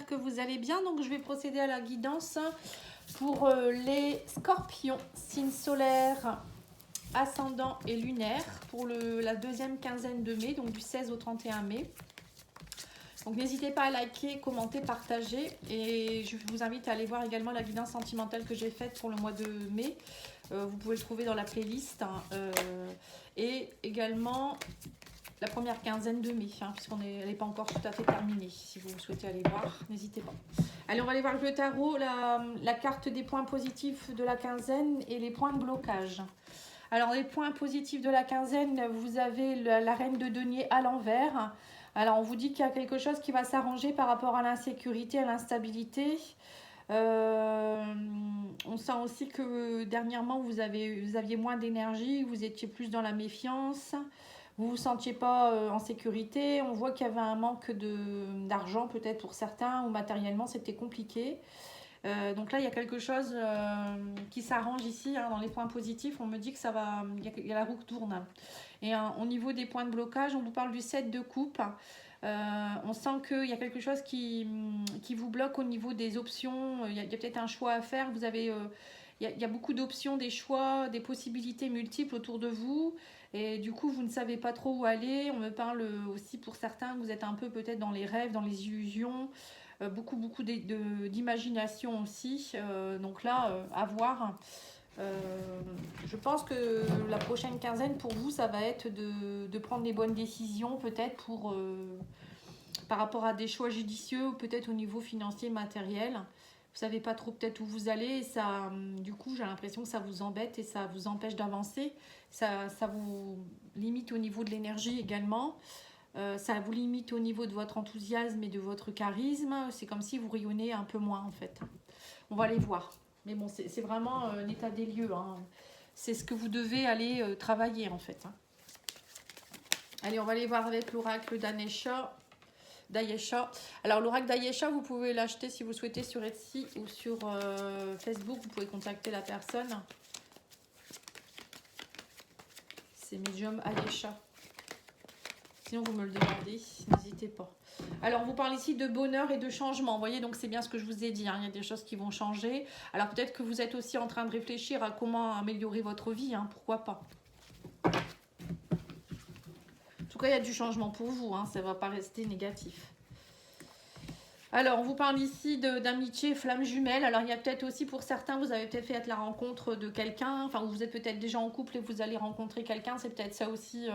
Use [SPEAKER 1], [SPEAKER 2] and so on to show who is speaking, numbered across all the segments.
[SPEAKER 1] j'espère que vous allez bien. Donc je vais procéder à la guidance pour les scorpions, signe solaire, ascendant et lunaire pour la deuxième quinzaine de mai, donc du 16 au 31 mai. Donc n'hésitez pas à liker, commenter, partager et je vous invite à aller voir également la guidance sentimentale que j'ai faite pour le mois de mai. Vous pouvez le trouver dans la playlist et également la première quinzaine de mai, puisqu'elle n'est pas encore tout à fait terminée. Si vous souhaitez aller voir, n'hésitez pas. Allez, on va aller voir le tarot, la carte des points positifs de la quinzaine et les points de blocage. Alors, les points positifs de la quinzaine, vous avez la reine de denier à l'envers. Alors, on vous dit qu'il y a quelque chose qui va s'arranger par rapport à l'insécurité, à l'instabilité. On sent aussi que dernièrement, vous aviez moins d'énergie, vous étiez plus dans la méfiance. Vous ne vous sentiez pas en sécurité. On voit qu'il y avait un manque d'argent peut-être pour certains ou matériellement c'était compliqué. Donc là il y a quelque chose qui s'arrange ici dans les points positifs. On me dit que ça va, il y a la roue qui tourne. Et au niveau des points de blocage, on vous parle du 7 de coupe. On sent qu'il y a quelque chose qui vous bloque au niveau des options. Il y a peut-être un choix à faire. Vous avez... il y a beaucoup d'options, des choix, des possibilités multiples autour de vous. Et du coup, vous ne savez pas trop où aller. On me parle aussi pour certains, vous êtes un peu peut-être dans les rêves, dans les illusions. Beaucoup d'imagination aussi. Donc là, à voir. Je pense que la prochaine quinzaine, pour vous, ça va être de prendre les bonnes décisions, peut-être par rapport à des choix judicieux, ou peut-être au niveau financier, matériel. Vous savez pas trop peut-être où vous allez, et ça, du coup j'ai l'impression que ça vous embête et ça vous empêche d'avancer, ça vous limite au niveau de l'énergie également, ça vous limite au niveau de votre enthousiasme et de votre charisme, c'est comme si vous rayonnez un peu moins en fait. On va aller voir, mais bon c'est vraiment un état des lieux, c'est ce que vous devez aller travailler en fait. Allez, on va aller voir avec l'oracle d'Ayesha. Alors l'oracle d'Ayesha, vous pouvez l'acheter si vous souhaitez sur Etsy ou sur Facebook. Vous pouvez contacter la personne. C'est Medium Ayesha. Sinon vous me le demandez, n'hésitez pas. Alors on vous parle ici de bonheur et de changement. Vous voyez, donc c'est bien ce que je vous ai dit. Il y a des choses qui vont changer. Alors peut-être que vous êtes aussi en train de réfléchir à comment améliorer votre vie. Pourquoi pas. En tout cas, il y a du changement pour vous. Ça ne va pas rester négatif. Alors, on vous parle ici d'amitié, flamme jumelle. Alors, il y a peut-être aussi pour certains, vous avez peut-être fait la rencontre de quelqu'un. Enfin, vous êtes peut-être déjà en couple et vous allez rencontrer quelqu'un. C'est peut-être ça aussi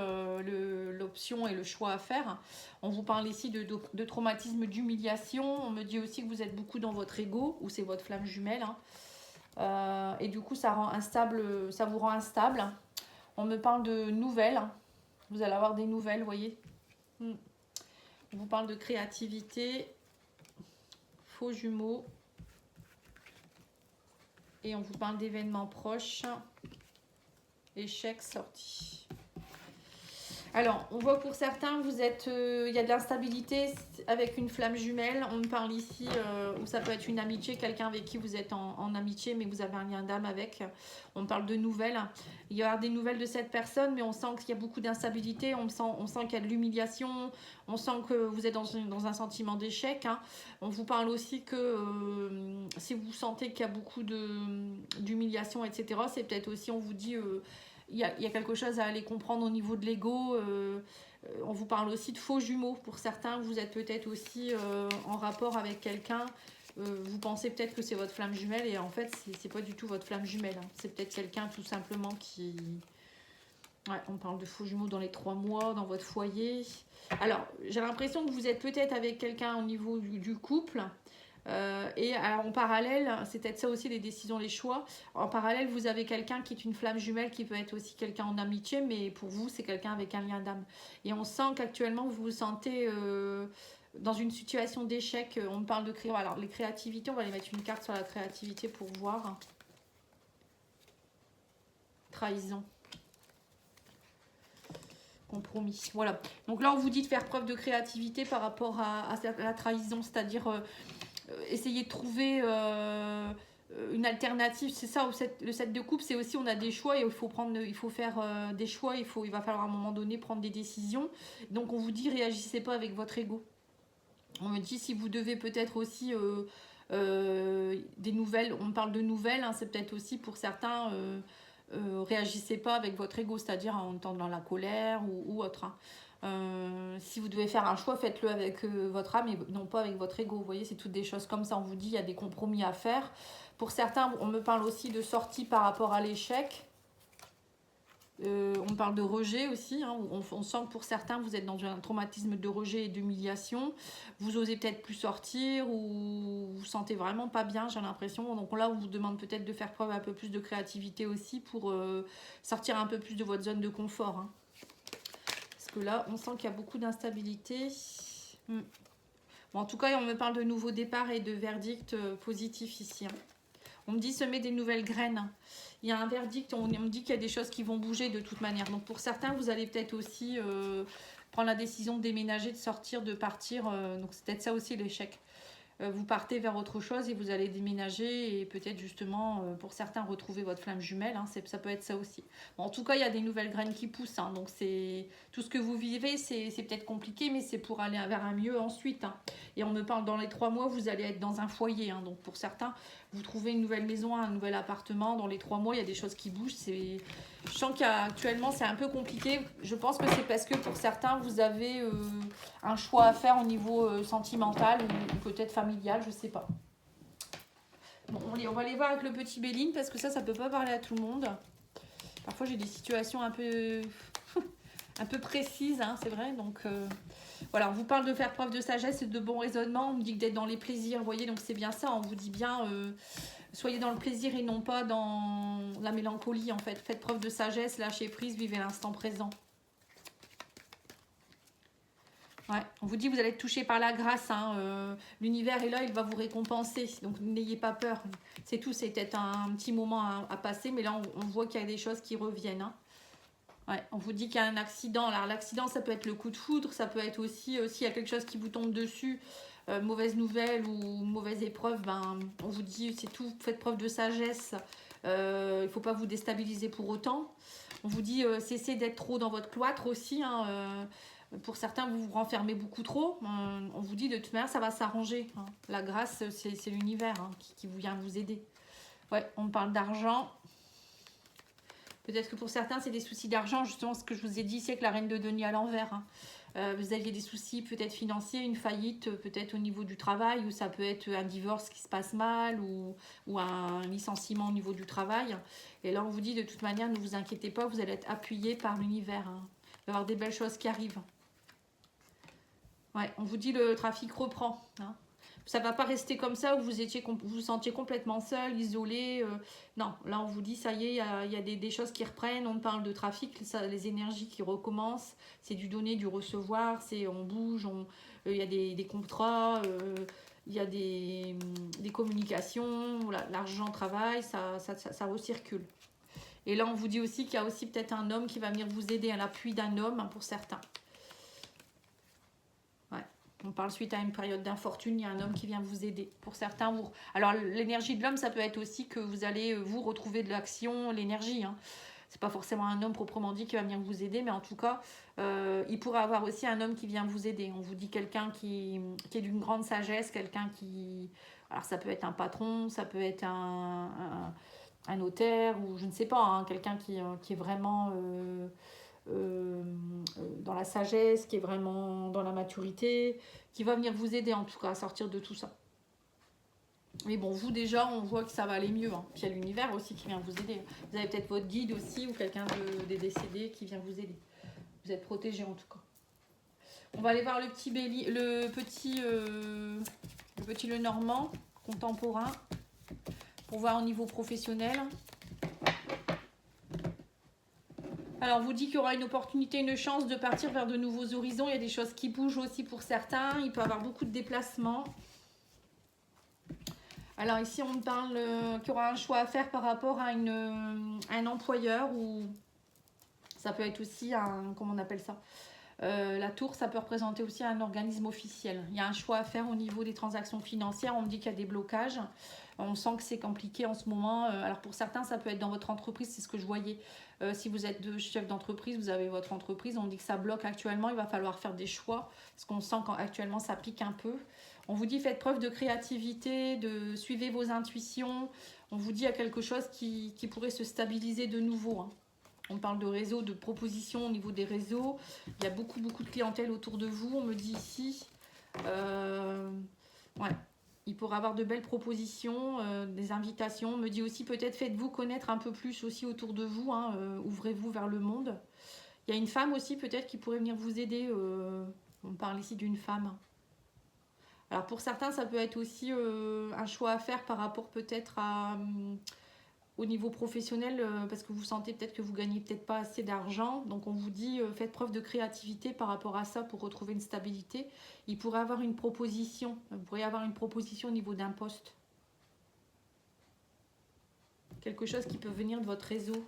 [SPEAKER 1] l'option et le choix à faire. On vous parle ici de traumatisme, d'humiliation. On me dit aussi que vous êtes beaucoup dans votre ego, ou c'est votre flamme jumelle. Et du coup, ça vous rend instable. On me parle de nouvelles. Vous allez avoir des nouvelles, vous voyez. On vous parle de créativité, faux jumeaux. Et on vous parle d'événements proches, échecs, sorties. Alors, on voit pour certains, vous êtes, il y a de l'instabilité avec une flamme jumelle. On me parle ici où ça peut être une amitié, quelqu'un avec qui vous êtes en amitié, mais vous avez un lien d'âme avec. On me parle de nouvelles. Il y aura des nouvelles de cette personne, mais on sent qu'il y a beaucoup d'instabilité. On sent qu'il y a de l'humiliation. On sent que vous êtes dans un sentiment d'échec. On vous parle aussi que si vous sentez qu'il y a beaucoup d'humiliation, etc., c'est peut-être aussi, on vous dit... il y a quelque chose à aller comprendre au niveau de l'ego. On vous parle aussi de faux jumeaux. Pour certains, vous êtes peut-être aussi en rapport avec quelqu'un. Vous pensez peut-être que c'est votre flamme jumelle et en fait, c'est pas du tout votre flamme jumelle. C'est peut-être quelqu'un tout simplement qui... Ouais, on parle de faux jumeaux dans les 3 mois, dans votre foyer. Alors, j'ai l'impression que vous êtes peut-être avec quelqu'un au niveau du couple. Et alors en parallèle, c'est peut-être ça aussi les décisions, les choix. En parallèle, vous avez quelqu'un qui est une flamme jumelle, qui peut être aussi quelqu'un en amitié, mais pour vous, c'est quelqu'un avec un lien d'âme. Et on sent qu'actuellement, vous vous sentez dans une situation d'échec. On me parle de créer. Alors les créativités, on va aller mettre une carte sur la créativité pour voir. Trahison. Compromis. Voilà. Donc là, on vous dit de faire preuve de créativité par rapport à la trahison, c'est-à-dire... essayer de trouver une alternative, c'est ça, le 7 de coupe, c'est aussi on a des choix et il faut faire des choix, il va falloir à un moment donné prendre des décisions. Donc on vous dit réagissez pas avec votre ego. On me dit si vous devez peut-être aussi des nouvelles, on parle de nouvelles, hein, c'est peut-être aussi pour certains, réagissez pas avec votre ego, c'est-à-dire en étant dans la colère ou autre. Hein. Si vous devez faire un choix, faites-le avec votre âme et non pas avec votre ego. Vous voyez, c'est toutes des choses comme ça. On vous dit, il y a des compromis à faire. Pour certains, on me parle aussi de sortie par rapport à l'échec. On parle de rejet aussi, hein. On sent que pour certains vous êtes dans un traumatisme de rejet et d'humiliation, vous osez peut-être plus sortir ou vous sentez vraiment pas bien, j'ai l'impression. Donc là on vous demande peut-être de faire preuve un peu plus de créativité aussi pour sortir un peu plus de votre zone de confort, hein. Parce que là on sent qu'il y a beaucoup d'instabilité. Bon, en tout cas on me parle de nouveaux départs et de verdicts positifs ici, hein. On me dit semer des nouvelles graines. Il y a un verdict, on me dit qu'il y a des choses qui vont bouger de toute manière. Donc pour certains, vous allez peut-être aussi prendre la décision de déménager, de sortir, de partir. Donc c'est peut-être ça aussi l'échec. Vous partez vers autre chose et vous allez déménager et peut-être justement pour certains retrouver votre flamme jumelle, hein, ça peut être ça aussi. Bon, en tout cas il y a des nouvelles graines qui poussent, hein, donc c'est tout ce que vous vivez, c'est peut-être compliqué mais c'est pour aller vers un mieux ensuite, hein. Et on me parle dans les 3 mois vous allez être dans un foyer, hein, donc pour certains vous trouvez une nouvelle maison, un nouvel appartement, dans les 3 mois il y a des choses qui bougent. Je sens qu'actuellement c'est un peu compliqué. Je pense que c'est parce que pour certains vous avez un choix à faire au niveau sentimental ou peut-être familial, je sais pas. Bon, on va aller voir avec le petit Béline parce que ça peut pas parler à tout le monde. Parfois j'ai des situations un peu un peu précises, hein, c'est vrai. Donc voilà, on vous parle de faire preuve de sagesse et de bon raisonnement. On me dit que d'être dans les plaisirs, vous voyez, donc c'est bien ça. On vous dit bien soyez dans le plaisir et non pas dans la mélancolie en fait. Faites preuve de sagesse, lâchez prise, vivez l'instant présent. Ouais, on vous dit que vous allez être touché par la grâce, hein, l'univers est là, il va vous récompenser, donc n'ayez pas peur. C'est tout, c'est peut-être un petit moment à passer, mais là on voit qu'il y a des choses qui reviennent, hein. Ouais, on vous dit qu'il y a un accident. Alors l'accident, ça peut être le coup de foudre, ça peut être aussi s'il y a quelque chose qui vous tombe dessus, mauvaise nouvelle ou mauvaise épreuve, ben, on vous dit c'est tout, faites preuve de sagesse, il ne faut pas vous déstabiliser pour autant. On vous dit cessez d'être trop dans votre cloître aussi, hein, pour certains, vous vous renfermez beaucoup trop. On vous dit de toute manière, ça va s'arranger, hein. La grâce, c'est l'univers, hein, qui vient vous aider. Ouais, on parle d'argent. Peut-être que pour certains, c'est des soucis d'argent. Justement, ce que je vous ai dit, c'est que la reine de denier à l'envers, hein. Vous aviez des soucis peut-être financiers, une faillite peut-être au niveau du travail, ou ça peut être un divorce qui se passe mal, ou un licenciement au niveau du travail. Et là, on vous dit de toute manière, ne vous inquiétez pas, vous allez être appuyé par l'univers, hein. Il va y avoir des belles choses qui arrivent. Ouais, on vous dit le trafic reprend, hein. Ça ne va pas rester comme ça où vous vous sentiez complètement seul, isolé. Non, là on vous dit ça y est, il y a des choses qui reprennent. On parle de trafic, les énergies qui recommencent. C'est du donner, du recevoir. On bouge, il y a des contrats, il y a des communications. Voilà, l'argent travaille, ça recircule. Et là on vous dit aussi qu'il y a aussi peut-être un homme qui va venir vous aider, à l'appui d'un homme, hein, pour certains. On parle suite à une période d'infortune, il y a un homme qui vient vous aider. Pour certains, alors l'énergie de l'homme, ça peut être aussi que vous allez vous retrouver de l'action, l'énergie, hein. C'est pas forcément un homme proprement dit qui va venir vous aider, mais en tout cas, il pourrait avoir aussi un homme qui vient vous aider. On vous dit quelqu'un qui est d'une grande sagesse, quelqu'un qui... Alors ça peut être un patron, ça peut être un notaire, ou je ne sais pas, hein, quelqu'un qui est vraiment... dans la sagesse, qui est vraiment dans la maturité, qui va venir vous aider en tout cas à sortir de tout ça. Mais bon, vous déjà, on voit que ça va aller mieux, hein. Puis il y a l'univers aussi qui vient vous aider. Vous avez peut-être votre guide aussi ou quelqu'un des décédés qui vient vous aider. Vous êtes protégé en tout cas. On va aller voir le petit Lenormand contemporain pour voir au niveau professionnel. Alors, on vous dit qu'il y aura une opportunité, une chance de partir vers de nouveaux horizons. Il y a des choses qui bougent aussi pour certains. Il peut y avoir beaucoup de déplacements. Alors ici, on parle qu'il y aura un choix à faire par rapport à un employeur, ou ça peut être aussi comment on appelle ça, la tour, ça peut représenter aussi un organisme officiel. Il y a un choix à faire au niveau des transactions financières. On me dit qu'il y a des blocages. On sent que c'est compliqué en ce moment. Alors pour certains, ça peut être dans votre entreprise, c'est ce que je voyais. Si vous êtes chef d'entreprise, vous avez votre entreprise, on dit que ça bloque actuellement, il va falloir faire des choix. Parce qu'on sent qu'actuellement ça pique un peu. On vous dit faites preuve de créativité, suivez vos intuitions. On vous dit il y a quelque chose qui pourrait se stabiliser de nouveau. Hein. On parle de réseau, de propositions au niveau des réseaux. Il y a beaucoup de clientèle autour de vous, on me dit ici. Ouais. Il pourra avoir de belles propositions, des invitations. On me dit aussi peut-être faites-vous connaître un peu plus aussi autour de vous. Hein, ouvrez-vous vers le monde. Il y a une femme aussi peut-être qui pourrait venir vous aider. On parle ici d'une femme. Alors pour certains, ça peut être aussi un choix à faire par rapport peut-être au niveau professionnel, parce que vous sentez peut-être que vous gagnez peut-être pas assez d'argent. Donc on vous dit faites preuve de créativité par rapport à ça pour retrouver une stabilité. Il pourrait avoir une proposition. Vous pourriez avoir une proposition au niveau d'un poste. Quelque chose qui peut venir de votre réseau.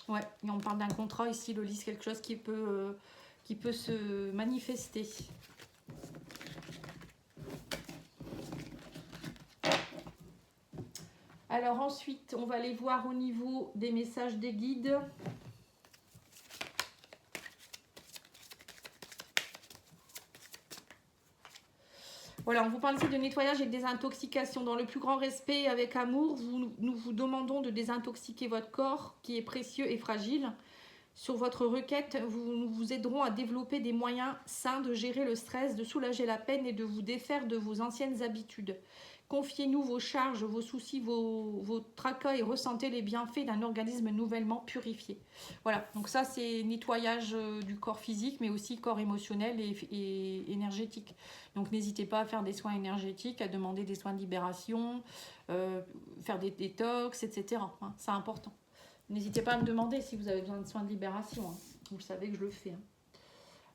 [SPEAKER 1] Ouais, et on parle d'un contrat ici, le lys, quelque chose qui peut se manifester. Alors ensuite, on va aller voir au niveau des messages des guides. Voilà, on vous parle ici de nettoyage et de désintoxication. Dans le plus grand respect et avec amour, nous vous demandons de désintoxiquer votre corps qui est précieux et fragile. Sur votre requête, nous vous aiderons à développer des moyens sains de gérer le stress, de soulager la peine et de vous défaire de vos anciennes habitudes. Confiez-nous vos charges, vos soucis, vos tracas et ressentez les bienfaits d'un organisme nouvellement purifié. Voilà, donc ça c'est nettoyage du corps physique, mais aussi corps émotionnel et énergétique. Donc n'hésitez pas à faire des soins énergétiques, à demander des soins de libération, faire des détox, etc. Hein, c'est important. N'hésitez pas à me demander si vous avez besoin de soins de libération. Hein. Vous savez que je le fais. Hein.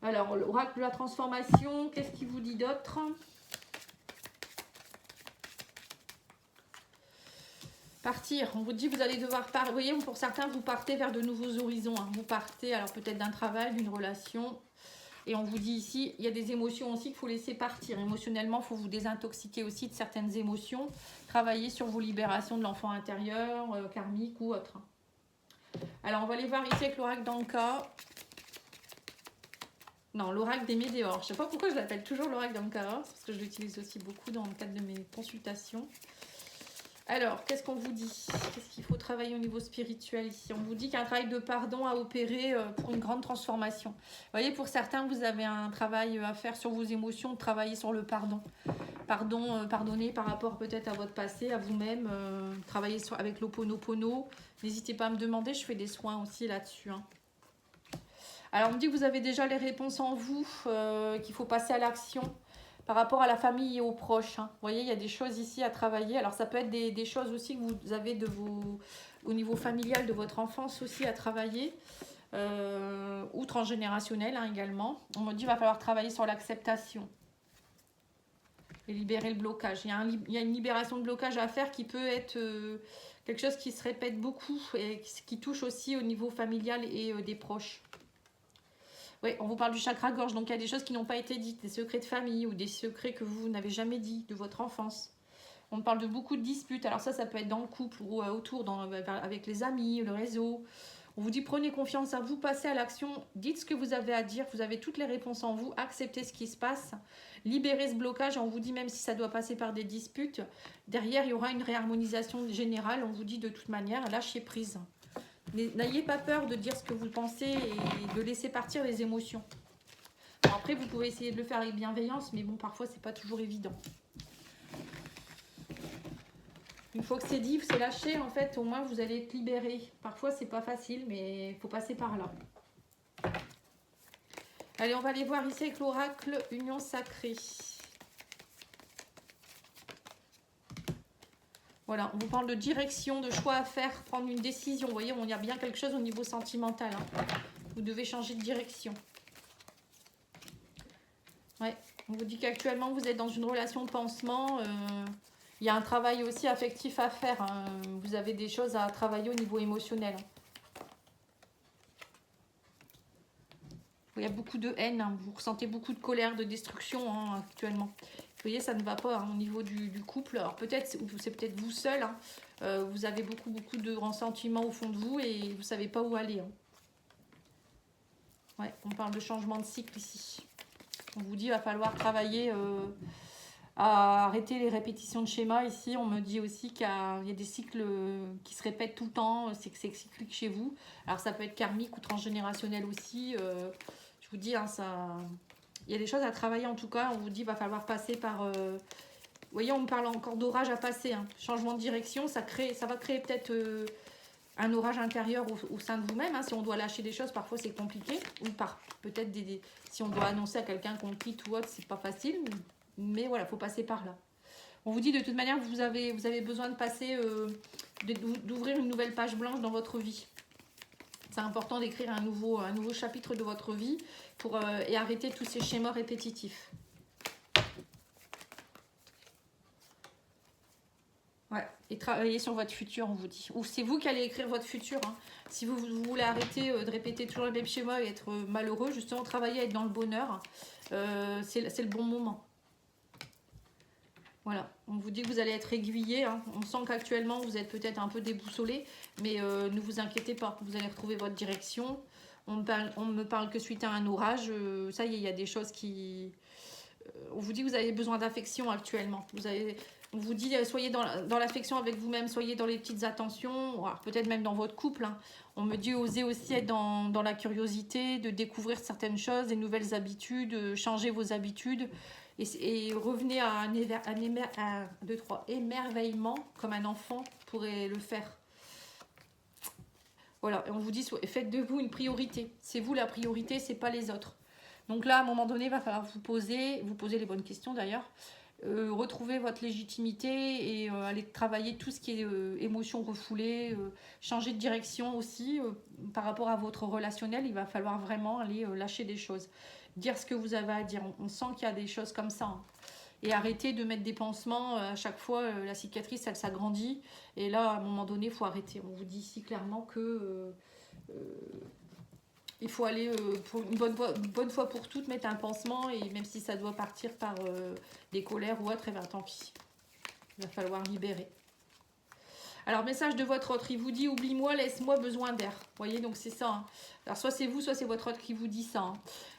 [SPEAKER 1] Alors, l'oracle de la transformation, qu'est-ce qu'il vous dit d'autre ? Partir. On vous dit vous allez devoir partir. Vous voyez, pour certains, vous partez vers de nouveaux horizons. Hein. Vous partez, alors peut-être d'un travail, d'une relation. Et on vous dit ici, il y a des émotions aussi qu'il faut laisser partir. Émotionnellement, il faut vous désintoxiquer aussi de certaines émotions. Travailler sur vos libérations de l'enfant intérieur, karmique ou autre. Alors, on va aller voir ici avec l'oracle d'Anka. Non, l'oracle des météores. Je ne sais pas pourquoi je l'appelle toujours l'oracle d'Ankara, parce que je l'utilise aussi beaucoup dans le cadre de mes consultations. Alors, qu'est-ce qu'on vous dit? Qu'est-ce qu'il faut travailler au niveau spirituel ici? On vous dit qu'un travail de pardon à opérer pour une grande transformation. Vous voyez, pour certains, vous avez un travail à faire sur vos émotions, travailler sur le pardon. Pardonner par rapport peut-être à votre passé, à vous-même, travailler avec l'Ho'oponopono. N'hésitez pas à me demander, je fais des soins aussi là-dessus. Hein. Alors, on me dit que vous avez déjà les réponses en vous, qu'il faut passer à l'action par rapport à la famille et aux proches. Hein. Vous voyez, il y a des choses ici à travailler. Alors, ça peut être des choses aussi que vous avez au niveau familial de votre enfance aussi à travailler. Ou transgénérationnel hein, également. On me dit qu'il va falloir travailler sur l'acceptation et libérer le blocage. Il y a une libération de blocage à faire qui peut être quelque chose qui se répète beaucoup et qui touche aussi au niveau familial et des proches. Oui, on vous parle du chakra-gorge, donc il y a des choses qui n'ont pas été dites, des secrets de famille ou des secrets que vous n'avez jamais dit de votre enfance. On parle de beaucoup de disputes, alors ça peut être dans le couple ou autour, avec les amis, le réseau. On vous dit prenez confiance à vous, passez à l'action, dites ce que vous avez à dire, vous avez toutes les réponses en vous, acceptez ce qui se passe, libérez ce blocage, on vous dit même si ça doit passer par des disputes, derrière il y aura une réharmonisation générale, on vous dit de toute manière, lâchez prise. N'ayez pas peur de dire ce que vous pensez et de laisser partir les émotions. Alors après, vous pouvez essayer de le faire avec bienveillance, mais bon, parfois, c'est pas toujours évident. Une fois que c'est dit, c'est lâché, en fait, au moins, vous allez être libéré. Parfois, c'est pas facile, mais il faut passer par là. Allez, on va aller voir ici avec l'oracle Union Sacrée. Voilà, on vous parle de direction, de choix à faire, prendre une décision. Vous voyez, il y a bien quelque chose au niveau sentimental. Hein. Vous devez changer de direction. Ouais, on vous dit qu'actuellement, vous êtes dans une relation de pansement. Il y a un travail aussi affectif à faire. Hein. Vous avez des choses à travailler au niveau émotionnel. Il y a beaucoup de haine. Hein. Vous ressentez beaucoup de colère, de destruction hein, actuellement. Vous voyez, ça ne va pas hein, au niveau du couple. Alors peut-être, c'est peut-être vous seul. Hein. Vous avez beaucoup de ressentiments au fond de vous et vous ne savez pas où aller. Hein. Ouais, on parle de changement de cycle ici. On vous dit qu'il va falloir travailler à arrêter les répétitions de schémas. Ici, on me dit aussi qu'il y a des cycles qui se répètent tout le temps. C'est que c'est cyclique chez vous. Alors ça peut être karmique ou transgénérationnel aussi. Je vous dis, hein, ça... il y a des choses à travailler en tout cas. On vous dit qu'il va falloir passer par... vous voyez, on me parle encore d'orage à passer. Hein. Changement de direction, ça va créer peut-être un orage intérieur au sein de vous-même. Hein. Si on doit lâcher des choses, parfois c'est compliqué. Ou peut-être si on doit annoncer à quelqu'un qu'on quitte ou autre, c'est pas facile. Mais voilà, il faut passer par là. On vous dit de toute manière que vous avez besoin de passer, d'ouvrir une nouvelle page blanche dans votre vie. C'est important d'écrire un nouveau chapitre de votre vie et arrêter tous ces schémas répétitifs. Ouais, et travailler sur votre futur, on vous dit. Ou c'est vous qui allez écrire votre futur. Hein. Si vous voulez arrêter de répéter toujours le même schéma et être malheureux, justement, travailler à être dans le bonheur, c'est le bon moment. Voilà, on vous dit que vous allez être aiguillé. Hein. On sent qu'actuellement, vous êtes peut-être un peu déboussolé, mais ne vous inquiétez pas. Vous allez retrouver votre direction. On me parle que suite à un orage, ça y est, il y a des choses qui... on vous dit que vous avez besoin d'affection actuellement. On vous dit, soyez dans l'affection avec vous-même, soyez dans les petites attentions, peut-être même dans votre couple. Hein. On me dit, osez aussi être dans la curiosité, de découvrir certaines choses, des nouvelles habitudes, changer vos habitudes. Et revenez à un émerveillement comme un enfant pourrait le faire. Voilà, et on vous dit, faites de vous une priorité. C'est vous la priorité, c'est pas les autres. Donc là, à un moment donné, il va falloir vous poser les bonnes questions d'ailleurs. Retrouver votre légitimité et aller travailler tout ce qui est émotions refoulées, changer de direction aussi par rapport à votre relationnel. Il va falloir vraiment aller lâcher des choses, dire ce que vous avez à dire. On sent qu'il y a des choses comme ça. Hein. Et arrêter de mettre des pansements à chaque fois, la cicatrice elle s'agrandit et là à un moment donné il faut arrêter. On vous dit ici clairement que il faut aller pour une bonne fois pour toutes mettre un pansement et même si ça doit partir par des colères ou autre, et bien tant pis. Il va falloir libérer. Alors message de votre autre, il vous dit oublie-moi, laisse-moi besoin d'air. Vous voyez donc c'est ça. Hein. Alors soit c'est vous, soit c'est votre autre qui vous dit ça.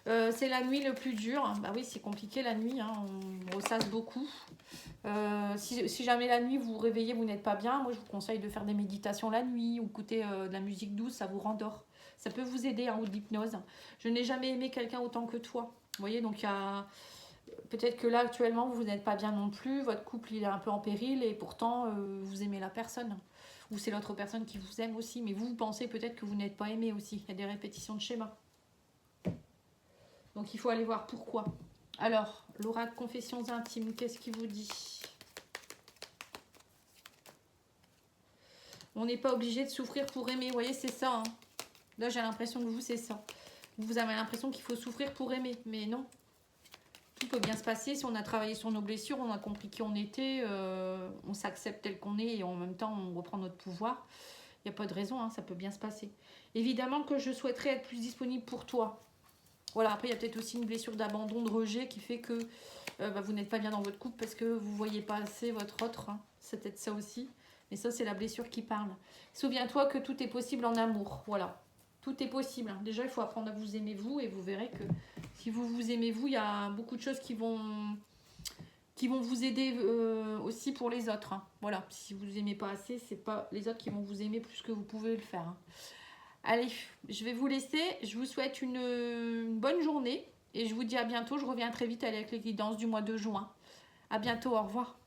[SPEAKER 1] Hein. C'est la nuit le plus dur. Bah oui c'est compliqué la nuit, hein. On ressasse beaucoup. Si jamais la nuit vous vous réveillez, vous n'êtes pas bien, moi je vous conseille de faire des méditations la nuit ou écouter de la musique douce, ça vous rendort. Ça peut vous aider hein, ou de l'hypnose. Je n'ai jamais aimé quelqu'un autant que toi. Vous voyez, donc il y a... Peut-être que là, actuellement, vous n'êtes pas bien non plus. Votre couple, il est un peu en péril et pourtant, vous aimez la personne. Ou c'est l'autre personne qui vous aime aussi. Mais vous pensez peut-être que vous n'êtes pas aimé aussi. Il y a des répétitions de schémas. Donc, il faut aller voir pourquoi. Alors, l'oracle Confessions intimes, qu'est-ce qu'il vous dit? On n'est pas obligé de souffrir pour aimer. Vous voyez, c'est ça. Hein. Là, j'ai l'impression que vous, c'est ça. Vous avez l'impression qu'il faut souffrir pour aimer. Mais non. Tout peut bien se passer. Si on a travaillé sur nos blessures, on a compris qui on était, on s'accepte tel qu'on est et en même temps, on reprend notre pouvoir. Il n'y a pas de raison, hein, ça peut bien se passer. Évidemment que je souhaiterais être plus disponible pour toi. Voilà, après, il y a peut-être aussi une blessure d'abandon, de rejet qui fait que vous n'êtes pas bien dans votre couple parce que vous ne voyez pas assez votre autre. Hein. C'est peut-être ça aussi. Mais ça, c'est la blessure qui parle. Souviens-toi que tout est possible en amour. Voilà. Tout est possible. Déjà, il faut apprendre à vous aimer vous et vous verrez que si vous vous aimez vous, il y a beaucoup de choses qui vont vous aider aussi pour les autres. Hein. Voilà, si vous ne vous aimez pas assez, c'est pas les autres qui vont vous aimer plus que vous pouvez le faire. Hein. Allez, je vais vous laisser. Je vous souhaite une bonne journée et je vous dis à bientôt. Je reviens très vite avec les guidances du mois de juin. À bientôt, au revoir.